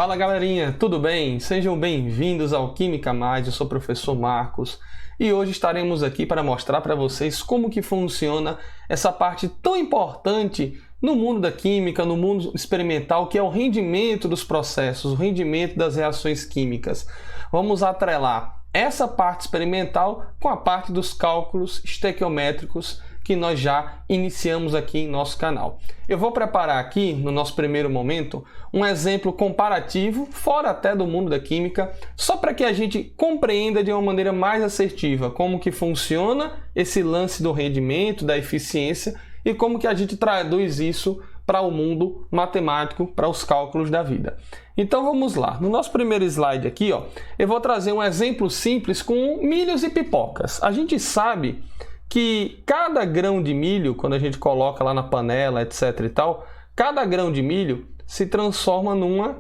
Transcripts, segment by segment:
Fala galerinha, tudo bem? Sejam bem-vindos ao Química Mais, eu sou o professor Marcos e hoje estaremos aqui para mostrar para vocês como que funciona essa parte tão importante no mundo da química, no mundo experimental, que é o rendimento dos processos, o rendimento das reações químicas. Vamos atrelar essa parte experimental com a parte dos cálculos estequiométricos que nós já iniciamos aqui em nosso canal. Eu vou preparar aqui, no nosso primeiro momento, um exemplo comparativo, fora até do mundo da química, só para que a gente compreenda de uma maneira mais assertiva como que funciona esse lance do rendimento, da eficiência e como que a gente traduz isso para o mundo matemático, para os cálculos da vida. Então vamos lá. No nosso primeiro slide aqui, eu vou trazer um exemplo simples com milhos e pipocas. A gente sabe que cada grão de milho, quando a gente coloca lá na panela, etc e tal, cada grão de milho se transforma numa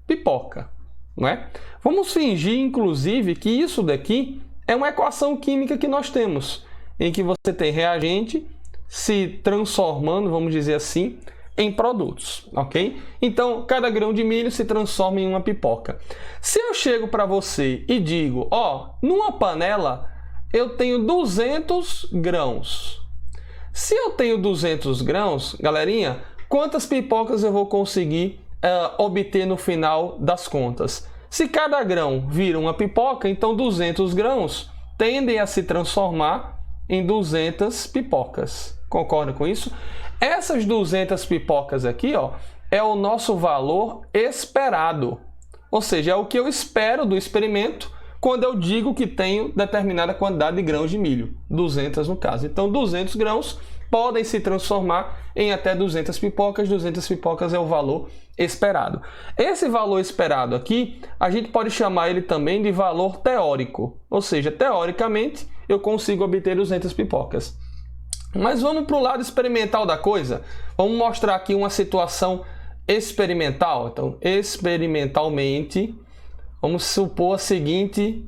pipoca, não é? Vamos fingir, inclusive, que isso daqui é uma equação química que nós temos, em que você tem reagente se transformando, vamos dizer assim, em produtos, ok? Então, cada grão de milho se transforma em uma pipoca. Se eu chego para você e digo, numa panela eu tenho 200 grãos. Se eu tenho 200 grãos, galerinha, quantas pipocas eu vou conseguir obter no final das contas? Se cada grão vira uma pipoca, então 200 grãos tendem a se transformar em 200 pipocas. Concorda com isso? Essas 200 pipocas aqui, é o nosso valor esperado. Ou seja, é o que eu espero do experimento quando eu digo que tenho determinada quantidade de grãos de milho, 200 no caso. Então, 200 grãos podem se transformar em até 200 pipocas é o valor esperado. Esse valor esperado aqui, a gente pode chamar ele também de valor teórico, ou seja, teoricamente, eu consigo obter 200 pipocas. Mas vamos para o lado experimental da coisa. Vamos mostrar aqui uma situação experimental. Então, experimentalmente, vamos supor o seguinte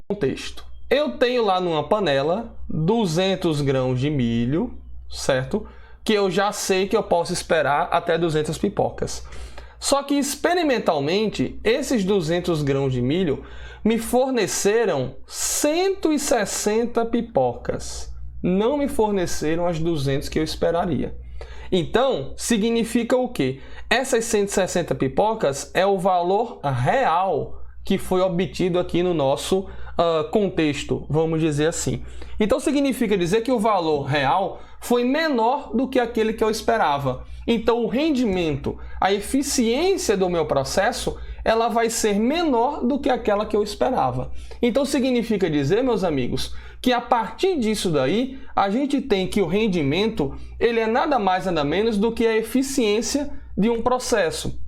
contexto. Eu tenho lá numa panela 200 grãos de milho, certo? Que eu já sei que eu posso esperar até 200 pipocas. Só que experimentalmente, esses 200 grãos de milho me forneceram 160 pipocas. Não me forneceram as 200 que eu esperaria. Então, significa o quê? Essas 160 pipocas é o valor real que foi obtido aqui no nosso contexto, vamos dizer assim. Então, significa dizer que o valor real foi menor do que aquele que eu esperava. Então, o rendimento, a eficiência do meu processo, ela vai ser menor do que aquela que eu esperava. Então, significa dizer, meus amigos, que a partir disso daí, a gente tem que o rendimento, ele é nada mais, nada menos do que a eficiência de um processo.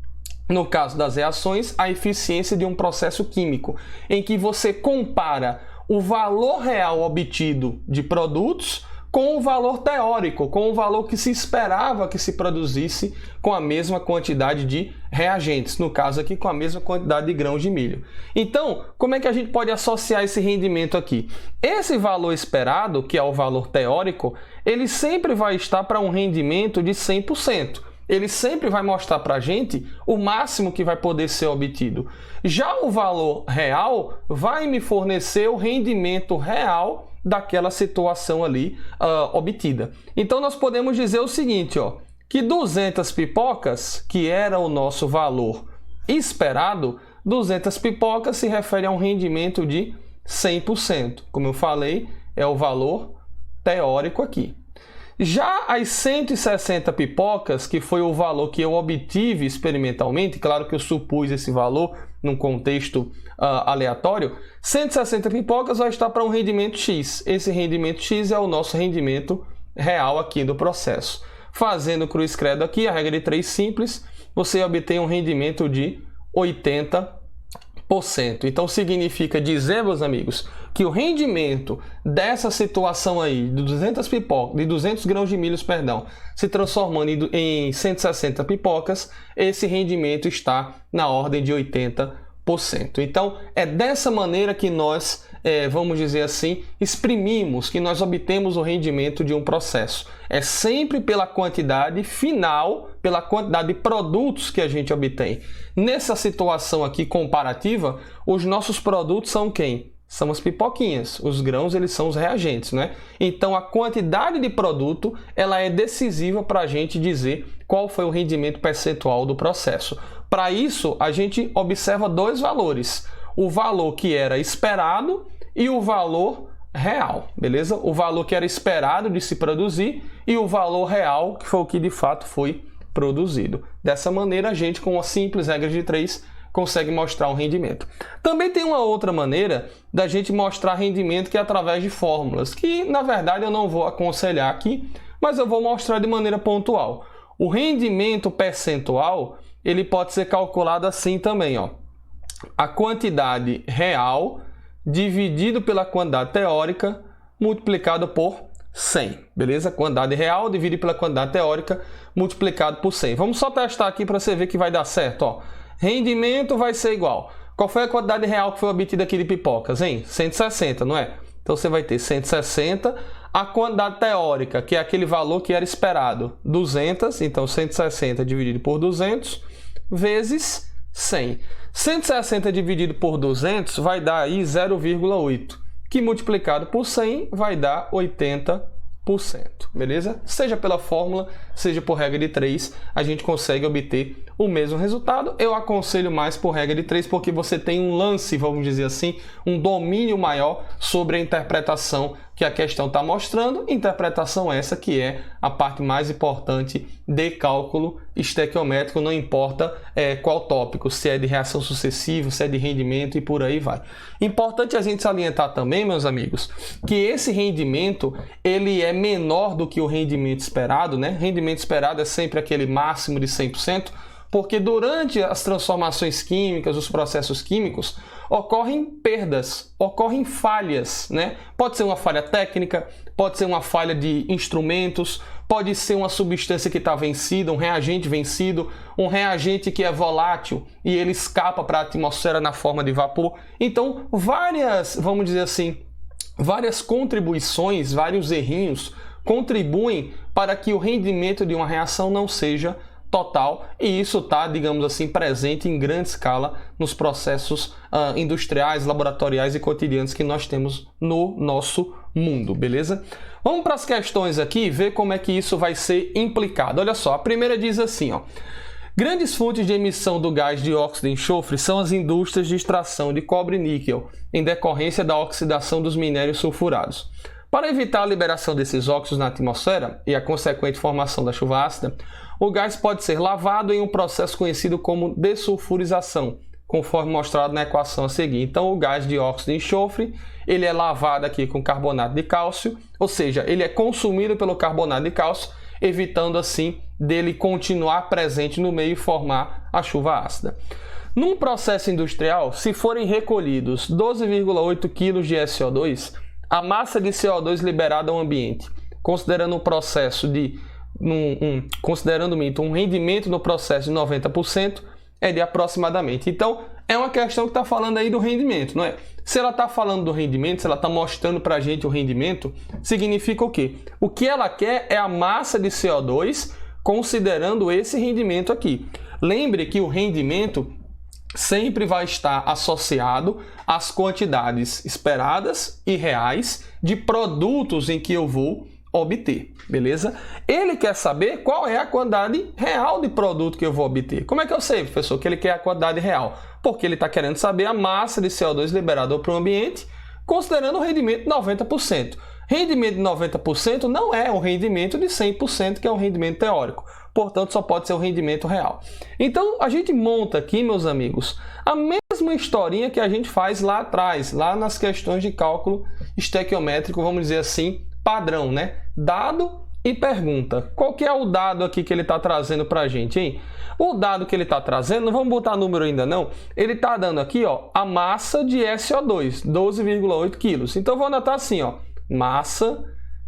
No caso das reações, a eficiência de um processo químico, em que você compara o valor real obtido de produtos com o valor teórico, com o valor que se esperava que se produzisse com a mesma quantidade de reagentes, no caso aqui com a mesma quantidade de grãos de milho. Então, como é que a gente pode associar esse rendimento aqui? Esse valor esperado, que é o valor teórico, ele sempre vai estar para um rendimento de 100%. Ele sempre vai mostrar para a gente o máximo que vai poder ser obtido. Já o valor real vai me fornecer o rendimento real daquela situação ali obtida. Então, nós podemos dizer o seguinte, que 200 pipocas, que era o nosso valor esperado, 200 pipocas se refere a um rendimento de 100%. Como eu falei, é o valor teórico aqui. Já as 160 pipocas, que foi o valor que eu obtive experimentalmente, claro que eu supus esse valor num contexto aleatório, 160 pipocas vai estar para um rendimento X. Esse rendimento X é o nosso rendimento real aqui do processo. Fazendo cruz credo aqui, a regra de 3 simples, você obtém um rendimento de 80%. Então, significa dizer, meus amigos, que o rendimento dessa situação aí, de 200 grãos de milho, se transformando em 160 pipocas, esse rendimento está na ordem de 80%. Então, é dessa maneira que nós vamos dizer assim, exprimimos, que nós obtemos o rendimento de um processo. É sempre pela quantidade final, pela quantidade de produtos que a gente obtém. Nessa situação aqui comparativa, os nossos produtos são quem? São as pipoquinhas. Os grãos, eles são os reagentes, né? Então, a quantidade de produto, ela é decisiva para a gente dizer qual foi o rendimento percentual do processo. Para isso, a gente observa dois valores. O valor que era esperado e o valor real, beleza? O valor que era esperado de se produzir e o valor real, que foi o que de fato foi produzido. Dessa maneira, a gente, com uma simples regra de 3, consegue mostrar um rendimento. Também tem uma outra maneira da gente mostrar rendimento, que é através de fórmulas, que na verdade eu não vou aconselhar aqui, mas eu vou mostrar de maneira pontual. O rendimento percentual, ele pode ser calculado assim também, ó. A quantidade real dividido pela quantidade teórica multiplicado por 100, beleza? Quantidade real dividido pela quantidade teórica multiplicado por 100. Vamos só testar aqui para você ver que vai dar certo, ó. Rendimento vai ser igual. Qual foi a quantidade real que foi obtida aqui de pipocas, hein? 160, não é? Então você vai ter 160. A quantidade teórica, que é aquele valor que era esperado, 200. Então 160 dividido por 200 vezes 100. 160 dividido por 200 vai dar aí 0,8, que multiplicado por 100 vai dar 80%, beleza? Seja pela fórmula, seja por regra de 3, a gente consegue obter o mesmo resultado. Eu aconselho mais por regra de 3, porque você tem um lance, vamos dizer assim, um domínio maior sobre a interpretação que a questão está mostrando. Interpretação essa que é a parte mais importante de cálculo estequiométrico, não importa qual tópico, se é de reação sucessiva, se é de rendimento e por aí vai. Importante a gente salientar também, meus amigos, que esse rendimento ele é menor do que o rendimento esperado, né? Rendimento esperado é sempre aquele máximo de 100%, porque durante as transformações químicas, os processos químicos, ocorrem perdas, ocorrem falhas, né? Pode ser uma falha técnica, pode ser uma falha de instrumentos, pode ser uma substância que está vencida, um reagente vencido, um reagente que é volátil e ele escapa para a atmosfera na forma de vapor. Então, vamos dizer assim, várias contribuições, vários errinhos contribuem para que o rendimento de uma reação não seja total, e isso está, digamos assim, presente em grande escala nos processos industriais, laboratoriais e cotidianos que nós temos no nosso mundo, beleza? Vamos para as questões aqui, ver como é que isso vai ser implicado. Olha só, a primeira diz assim, ó: grandes fontes de emissão do gás de óxido de enxofre são as indústrias de extração de cobre e níquel, em decorrência da oxidação dos minérios sulfurados. Para evitar a liberação desses óxidos na atmosfera e a consequente formação da chuva ácida, o gás pode ser lavado em um processo conhecido como dessulfurização, conforme mostrado na equação a seguir. Então, o gás de óxido de enxofre, ele é lavado aqui com carbonato de cálcio, ou seja, ele é consumido pelo carbonato de cálcio, evitando assim dele continuar presente no meio e formar a chuva ácida. Num processo industrial, se forem recolhidos 12,8 kg de SO2, a massa de CO2 liberada ao ambiente, considerando o processo de um rendimento no processo de 90%, é de aproximadamente. Então, é uma questão que está falando aí do rendimento, não é? Se ela está falando do rendimento, se ela está mostrando para a gente o rendimento, significa o quê? O que ela quer é a massa de CO2, considerando esse rendimento aqui. Lembre que o rendimento sempre vai estar associado às quantidades esperadas e reais de produtos em que eu vou obter, beleza? Ele quer saber qual é a quantidade real de produto que eu vou obter. Como é que eu sei, professor, que ele quer a quantidade real? Porque ele está querendo saber a massa de CO2 liberada para o ambiente, considerando o rendimento de 90%. Rendimento de 90% não é um rendimento de 100%, que é um rendimento teórico. Portanto, só pode ser o rendimento real. Então, a gente monta aqui, meus amigos, a mesma historinha que a gente faz lá atrás, lá nas questões de cálculo estequiométrico, vamos dizer assim, padrão, né? Dado e pergunta. Qual que é o dado aqui que ele está trazendo para a gente, hein? O dado que ele está trazendo, não vamos botar número ainda não, ele está dando aqui, ó, a massa de SO2, 12,8 quilos. Então, eu vou anotar assim, ó, massa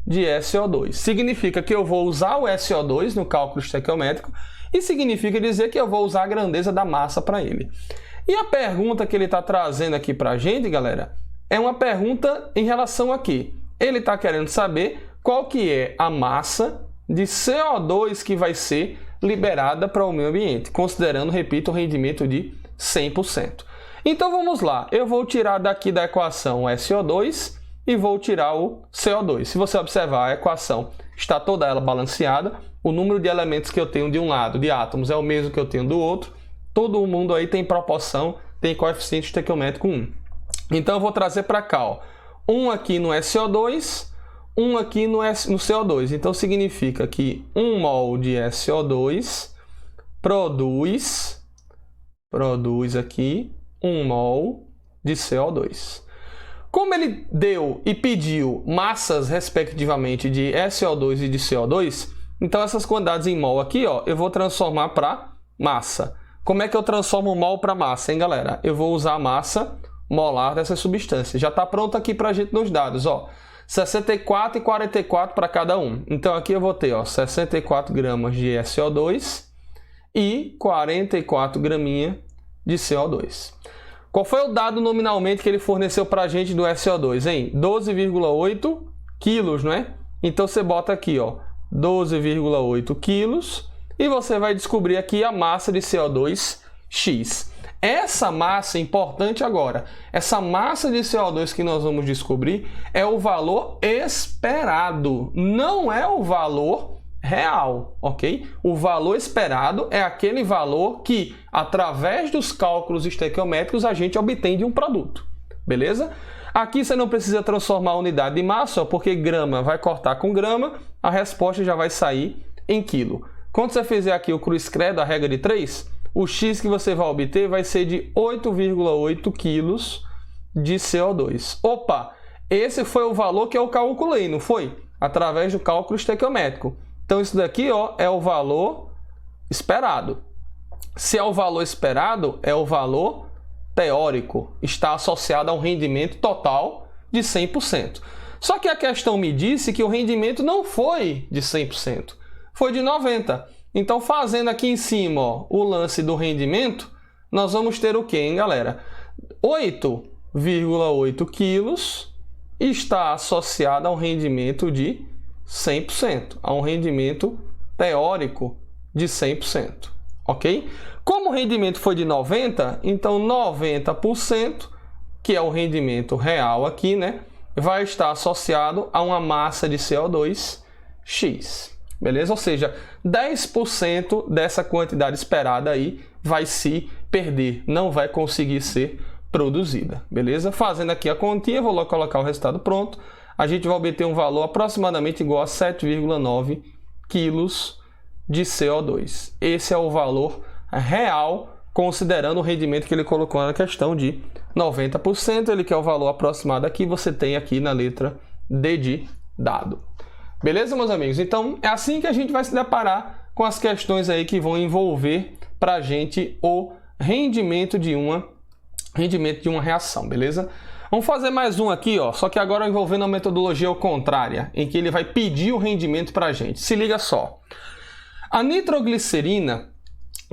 de SO2. Significa que eu vou usar o SO2 no cálculo estequiométrico e significa dizer que eu vou usar a grandeza da massa para ele. E a pergunta que ele está trazendo aqui para a gente, galera, é uma pergunta em relação a quê? Ele está querendo saber qual que é a massa de CO2 que vai ser liberada para o meio ambiente, considerando, repito, o rendimento de 100%. Então vamos lá, eu vou tirar daqui da equação o SO2 e vou tirar o CO2. Se você observar, a equação está toda ela balanceada, o número de elementos que eu tenho de um lado, de átomos, é o mesmo que eu tenho do outro, todo mundo aí tem proporção, tem coeficiente estequiométrico 1. Então eu vou trazer para cá, ó, um aqui no SO2, um aqui no CO2. Então significa que 1 mol de SO2 produz aqui 1 mol de CO2. Como ele deu e pediu massas, respectivamente, de SO2 e de CO2, então essas quantidades em mol aqui, ó, eu vou transformar para massa. Como é que eu transformo mol para massa, hein, galera? Eu vou usar a massa molar dessa substância. Já está pronto aqui para a gente nos dados, ó. 64 e 44 para cada um. Então aqui eu vou ter, ó, 64 gramas de SO2 e 44 graminha de CO2. Qual foi o dado nominalmente que ele forneceu para a gente do SO2, hein? 12,8 quilos, não é? Então você bota aqui, ó, 12,8 quilos e você vai descobrir aqui a massa de CO2 X. Essa massa, importante agora, essa massa de CO2 que nós vamos descobrir é o valor esperado, não é o valor real, ok? O valor esperado é aquele valor que, através dos cálculos estequiométricos, a gente obtém de um produto, beleza? Aqui você não precisa transformar a unidade de massa, porque grama vai cortar com grama, a resposta já vai sair em quilo. Quando você fizer aqui o cruz credo, a regra de 3, o X que você vai obter vai ser de 8,8 quilos de CO2. Opa, esse foi o valor que eu calculei, não foi? Através do cálculo estequiométrico. Então isso daqui, ó, é o valor esperado. Se é o valor esperado, é o valor teórico. Está associado ao rendimento total de 100%. Só que a questão me disse que o rendimento não foi de 100%, foi de 90%. Então, fazendo aqui em cima, ó, o lance do rendimento, nós vamos ter o quê, hein, galera? 8,8 quilos está associado a um rendimento de 100%, a um rendimento teórico de 100%, ok? Como o rendimento foi de 90%, então 90%, que é o rendimento real aqui, né, vai estar associado a uma massa de CO2 X. Beleza? Ou seja, 10% dessa quantidade esperada aí vai se perder, não vai conseguir ser produzida. Beleza? Fazendo aqui a continha, vou logo colocar o resultado pronto. A gente vai obter um valor aproximadamente igual a 7,9 quilos de CO2. Esse é o valor real, considerando o rendimento que ele colocou na questão de 90%. Ele quer o valor aproximado aqui, você tem aqui na letra D de dado. Beleza, meus amigos? Então, é assim que a gente vai se deparar com as questões aí que vão envolver para a gente o rendimento de uma reação, beleza? Vamos fazer mais um aqui, ó, só que agora envolvendo a metodologia ao contrária, em que ele vai pedir o rendimento para a gente. Se liga só. A nitroglicerina,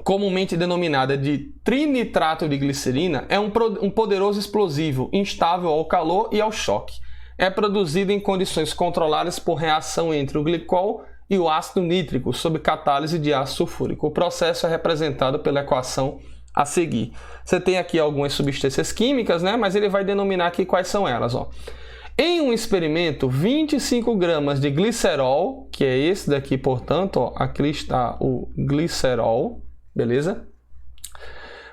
comumente denominada de trinitrato de glicerina, é um poderoso explosivo, instável ao calor e ao choque. É produzido em condições controladas por reação entre o glicol e o ácido nítrico, sob catálise de ácido sulfúrico. O processo é representado pela equação a seguir. Você tem aqui algumas substâncias químicas, né? Mas ele vai denominar aqui quais são elas, ó. Em um experimento, 25 gramas de glicerol, que é esse daqui, portanto, ó, aqui está o glicerol, beleza?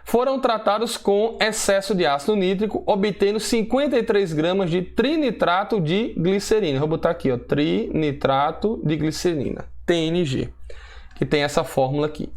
Foram tratados com excesso de ácido nítrico, obtendo 53 gramas de trinitrato de glicerina. Vou botar aqui, ó, trinitrato de glicerina, TNG, que tem essa fórmula aqui.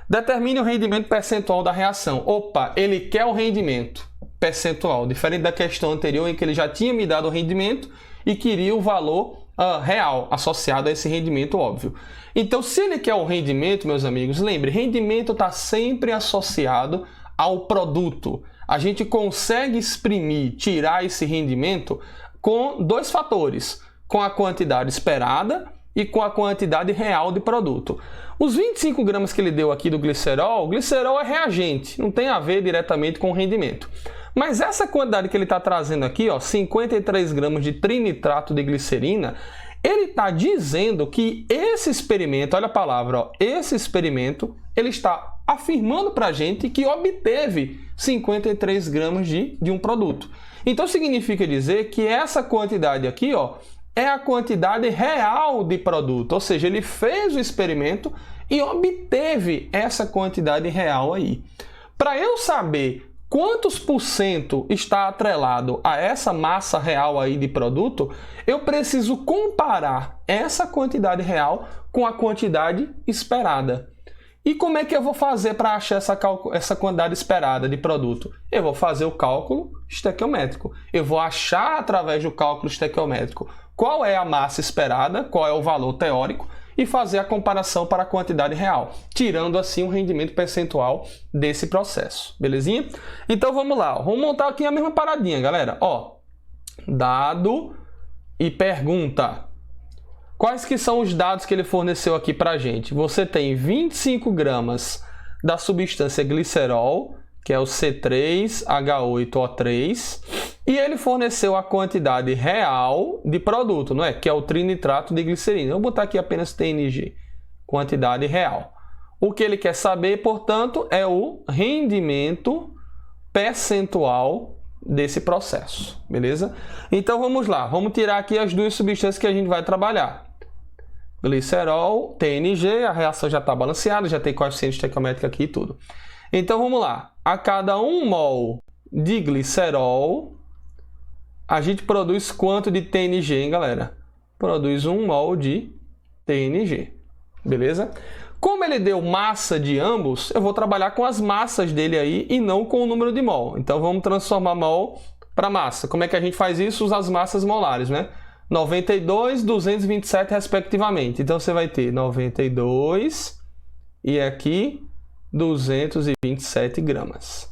Determine o rendimento percentual da reação. Opa, ele quer o rendimento percentual, diferente da questão anterior em que ele já tinha me dado o rendimento e queria o valor real associado a esse rendimento óbvio. Então, se ele quer o rendimento, meus amigos, lembre, rendimento está sempre associado ao produto. A gente consegue exprimir, tirar esse rendimento com dois fatores, com a quantidade esperada e com a quantidade real de produto. Os 25 gramas que ele deu aqui do glicerol, o glicerol é reagente, não tem a ver diretamente com o rendimento. Mas essa quantidade que ele está trazendo aqui, ó, 53 gramas de trinitrato de glicerina, ele está dizendo que esse experimento, olha a palavra, ó, esse experimento, ele está afirmando para a gente que obteve 53 gramas de um produto. Então, significa dizer que essa quantidade aqui, ó, é a quantidade real de produto. Ou seja, ele fez o experimento e obteve essa quantidade real aí. Para eu saber quantos por cento está atrelado a essa massa real aí de produto, eu preciso comparar essa quantidade real com a quantidade esperada. E como é que eu vou fazer para achar essa quantidade esperada de produto? Eu vou fazer o cálculo estequiométrico. Eu vou achar através do cálculo estequiométrico qual é a massa esperada, qual é o valor teórico, e fazer a comparação para a quantidade real, tirando assim o rendimento percentual desse processo, belezinha? Então vamos lá, vamos montar aqui a mesma paradinha, galera. Ó, dado e pergunta. Quais que são os dados que ele forneceu aqui para a gente? Você tem 25 gramas da substância glicerol, que é o C3H8O3, e ele forneceu a quantidade real de produto, não é? Que é o trinitrato de glicerina. Eu vou botar aqui apenas TNG, quantidade real. O que ele quer saber, portanto, é o rendimento percentual desse processo, beleza? Então vamos lá, vamos tirar aqui as duas substâncias que a gente vai trabalhar. Glicerol, TNG, a reação já está balanceada, já tem coeficiente estequiométrico aqui e tudo. Então vamos lá, a cada 1 mol de glicerol, a gente produz quanto de TNG, hein, galera? Produz 1 mol de TNG, beleza? Como ele deu massa de ambos, eu vou trabalhar com as massas dele aí e não com o número de mol. Então vamos transformar mol para massa. Como é que a gente faz isso? Usa as massas molares, né? 92, 227 respectivamente. Então você vai ter 92 e aqui 227 gramas.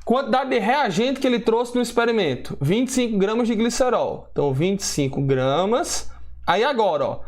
Quantidade de reagente que ele trouxe no experimento, 25 gramas de glicerol. Então 25 gramas. Aí agora, ó,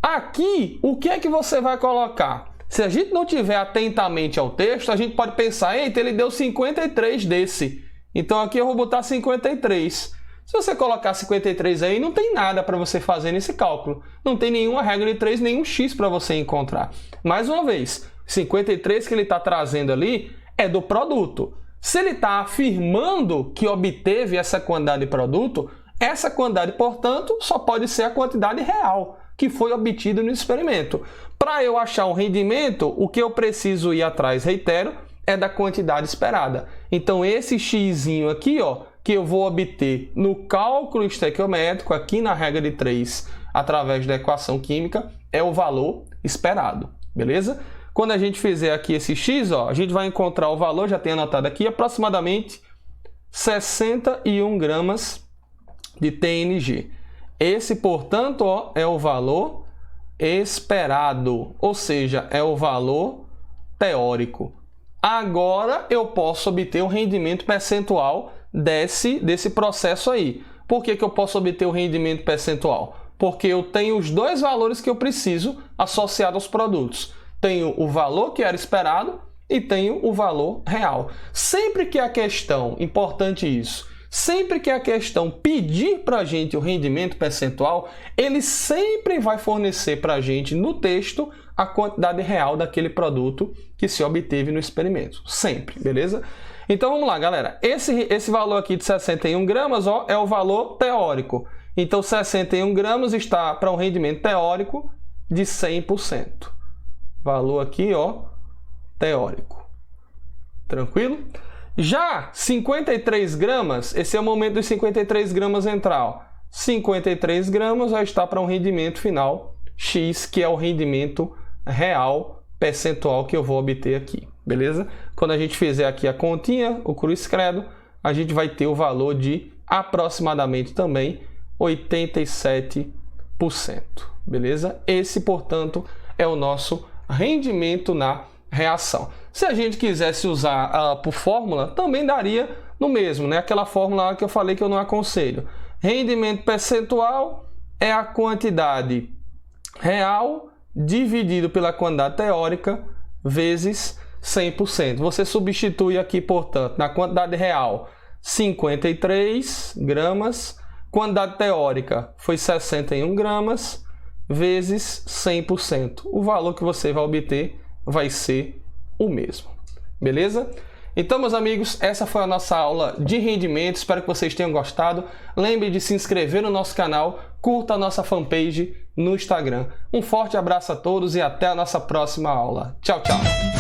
aqui o que é que você vai colocar? Se a gente não tiver atentamente ao texto, a gente pode pensar, eita, ele deu 53 desse. Então aqui eu vou botar 53. Se você colocar 53 aí, não tem nada para você fazer nesse cálculo. Não tem nenhuma regra de 3, nenhum X para você encontrar. Mais uma vez, 53 que ele está trazendo ali é do produto. Se ele está afirmando que obteve essa quantidade de produto, essa quantidade, portanto, só pode ser a quantidade real que foi obtida no experimento. Para eu achar um rendimento, o que eu preciso ir atrás, reitero, é da quantidade esperada. Então, esse xzinho aqui, ó, que eu vou obter no cálculo estequiométrico, aqui na regra de 3, através da equação química, é o valor esperado, beleza? Quando a gente fizer aqui esse x, ó, a gente vai encontrar o valor, já tem anotado aqui, aproximadamente 61 gramas de TNG. Esse, portanto, ó, é o valor esperado, ou seja, é o valor teórico. Agora eu posso obter o rendimento percentual desse processo aí. Por que eu posso obter o rendimento percentual? Porque eu tenho os dois valores que eu preciso associados aos produtos. Tenho o valor que era esperado e tenho o valor real. Sempre que a questão, importante isso, sempre que a questão pedir para a gente o rendimento percentual, ele sempre vai fornecer para a gente no texto a quantidade real daquele produto que se obteve no experimento. Sempre, beleza? Então vamos lá, galera. Esse valor aqui de 61 gramas, ó, é o valor teórico. Então 61 gramas está para um rendimento teórico de 100%. Valor aqui, ó, teórico. Tranquilo? Já 53 gramas, esse é o momento dos 53 gramas entrar. Ó. 53 gramas vai estar para um rendimento final X, que é o rendimento real percentual que eu vou obter aqui. Beleza? Quando a gente fizer aqui a continha, o cruz credo, a gente vai ter o valor de aproximadamente também 87%. Beleza? Esse, portanto, é o nosso rendimento na reação. Se a gente quisesse usar por fórmula, também daria no mesmo, né? Aquela fórmula que eu falei que eu não aconselho. Rendimento percentual é a quantidade real dividido pela quantidade teórica vezes 100%. Você substitui aqui, portanto, na quantidade real 53 gramas, quantidade teórica foi 61 gramas, vezes 100%. O valor que você vai obter vai ser o mesmo. Beleza? Então, meus amigos, essa foi a nossa aula de rendimento. Espero que vocês tenham gostado. Lembre de se inscrever no nosso canal, curta a nossa fanpage no Instagram. Um forte abraço a todos e até a nossa próxima aula. Tchau, tchau!